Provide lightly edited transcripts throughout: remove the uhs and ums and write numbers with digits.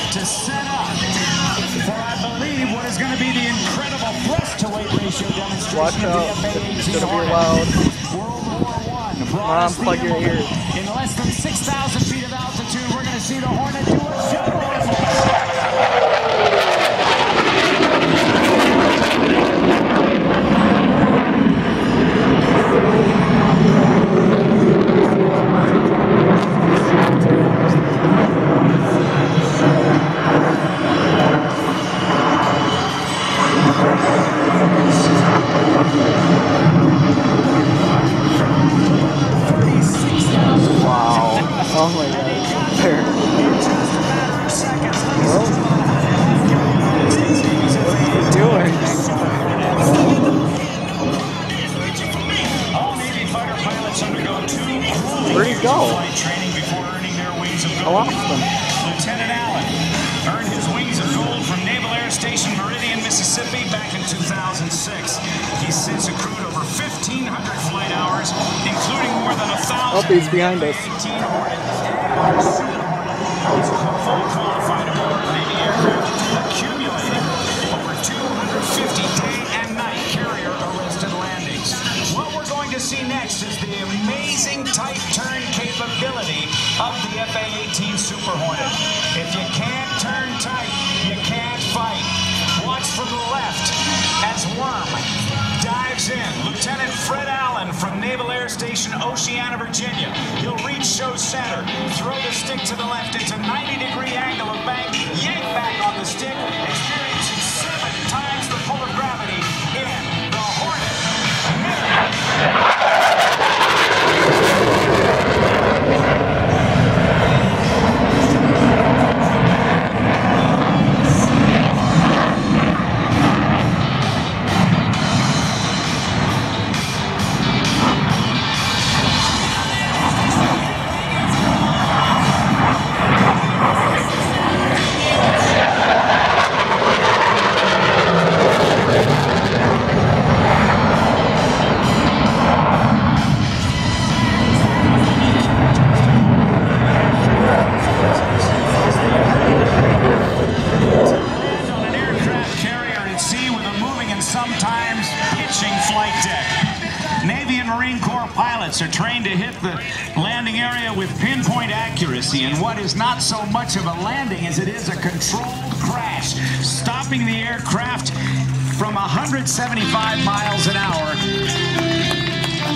To set up for, I believe, what is going to be the incredible thrust-to-weight ratio demonstration. Watch out, it's going to be loud. World War I. Mom, plug your ears. In less than 6,000 feet of altitude, we're going to see the Hornet do a show. Oh my God, it's there. Well, what are you doing? All Navy fighter pilots undergo 2 Where'd he go? flight training before earning their wings of I gold. lost him. Lieutenant Allen earned his wings of gold from Naval Air Station Meridian, Mississippi back in 2006. He's since accrued over 1,500 flight hours, including more than 1,000. Oh, he's behind us. F-18 Hornet. He's fully qualified aboard Navy aircraft, accumulating over 250 day and night carrier arrested landings. What we're going to see next is the amazing tight turn capability of the F-18 Super Hornet. If you can't turn tight, you can't fight. Watch from the left as Worm dives in. Lieutenant Fred Allen from Naval Air Station Oceana, Virginia. He'll reach show center, throw the stick to the left into 90-degree angle of bank, yank back on the stick, experiencing 7 times the pull of gravity in the Hornet. Sometimes pitching flight deck. Navy and Marine Corps pilots are trained to hit the landing area with pinpoint accuracy, and what is not so much of a landing as it is a controlled crash, stopping the aircraft from 175 miles an hour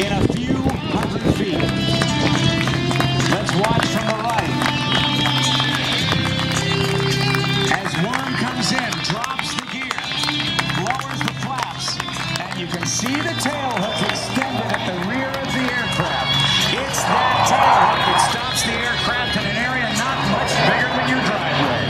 in a few hundred feet. Let's watch from the right. As Worm comes in, drops the gear, lowers the flaps, and you can see the tail hook extended at the rear of the aircraft. It's that tail hook that stops the aircraft in an area not much bigger than your driveway.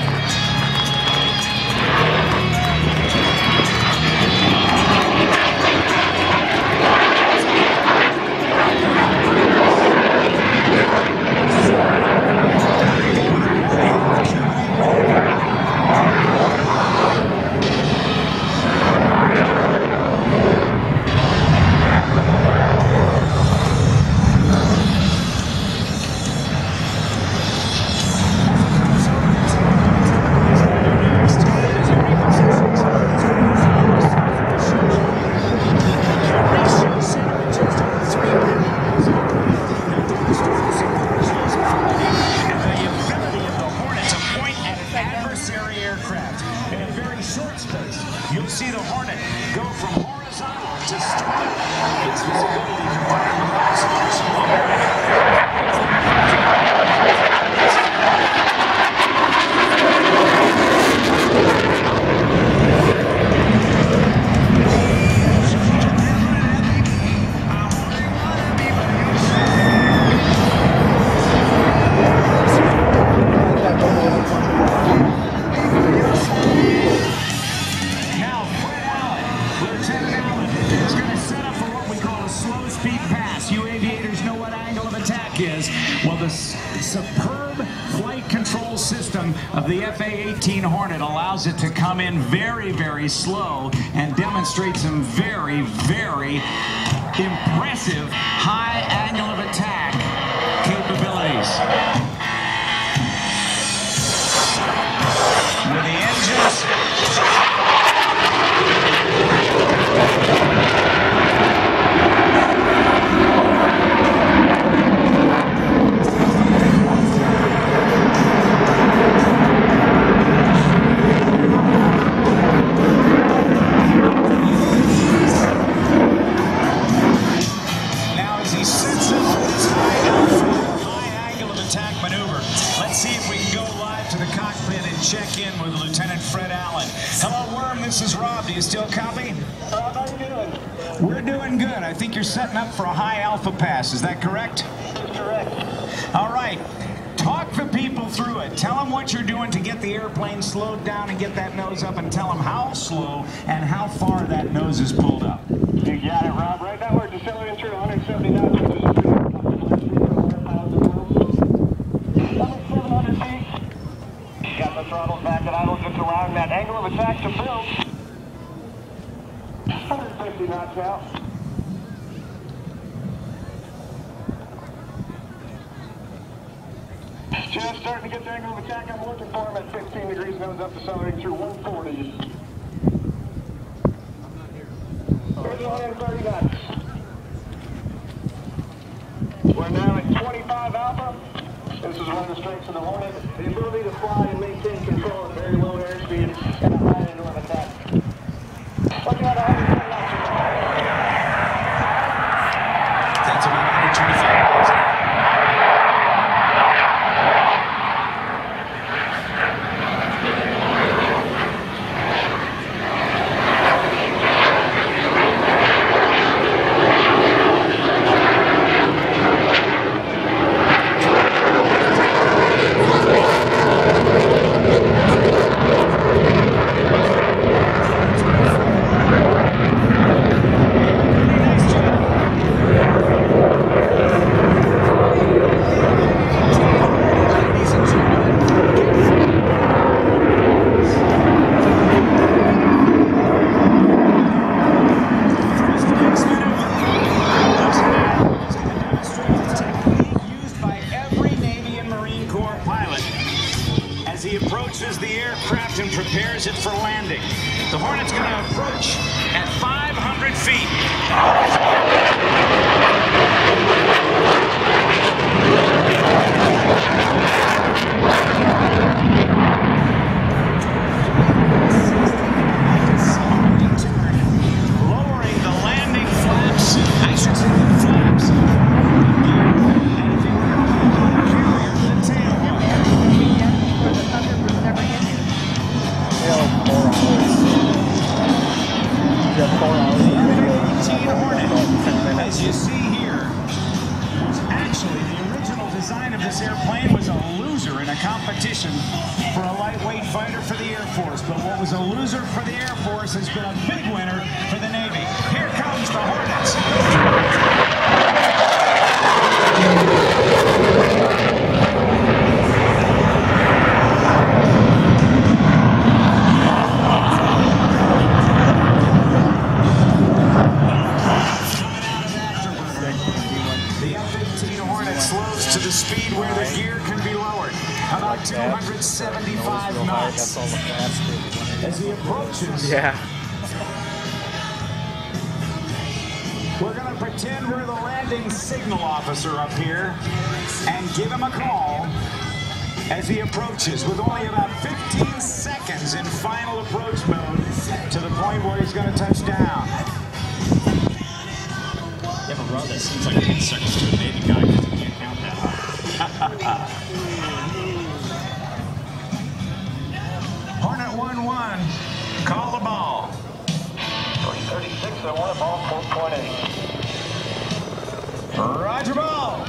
of the F-18 Hornet allows it to come in very, very slow and demonstrate some very, very impressive high angle of attack capabilities. With the engines. Now as he sets up for this high angle of attack maneuver, let's see if we can go live to the cockpit and check in with Lieutenant Fred Allen. Hello, Worm. This is Rob. Do you still copy? Rob, how you doing? We're doing good. I think you're setting up for a high alpha pass. Is that correct? That's correct. All right. Talk the people through it. Tell them what you're doing to get the airplane slowed down and get that nose up, and tell them how slow and how far that nose is pulled up. You got it, Rob. Right now we're decelerating through 170 knots, which is pretty good. 700 feet. Got the throttle back at idle, just allowing that angle of attack to build. 150 knots now. Just starting to get the angle of attack. I'm looking for him at 15 degrees, nose up, decelerating through 140. 130 knots. We're now at 25 alpha. This is one of the strengths of the Hornet. The ability to fly and maintain control at very low airspeed and a high angle of attack. Looking at 130 knots. That's about 125 miles an hour. As he approaches the aircraft and prepares it for landing, the Hornet's going to approach at 500 feet. Lowering the landing flaps, I should say the flaps. As you see here, actually the original design of this airplane was a loser in a competition for a lightweight fighter for the Air Force. But what was a loser for the Air Force has been a big winner for the Navy. Here comes the Hornets. The F-18 Hornet slows to the speed where the gear can be lowered, about 275 knots. As he approaches, we're going to pretend we're the landing signal officer up here and give him a call as he approaches with only about 15 seconds in final approach mode to the point where he's going to touch down. Yeah, but Rob, that seems like 10 seconds to a Navy guy because you can't count that high. Hornet 1-1, call the ball. 336, I want a ball 4.8. Roger ball.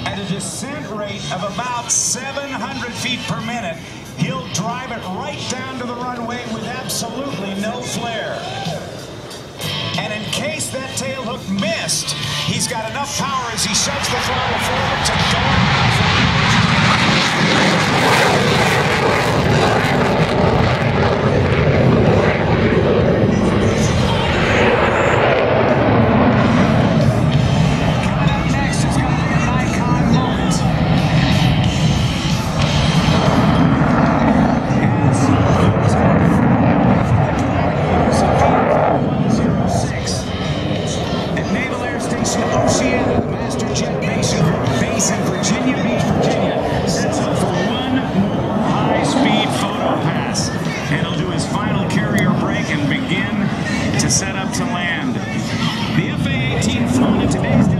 At a descent rate of about 700 feet per minute, he'll drive it right down to the runway with absolutely no flare. And in case that tailhook missed, he He's got enough power as he shoves the throttle forward to go around for coming up next is going to be an icon moment. At Naval Air Station Oceana, the Master Jet Base in Virginia Beach, Virginia, sets up for one more high-speed photo pass. And he'll do his final carrier break and begin to set up to land. The F-18 flown in today's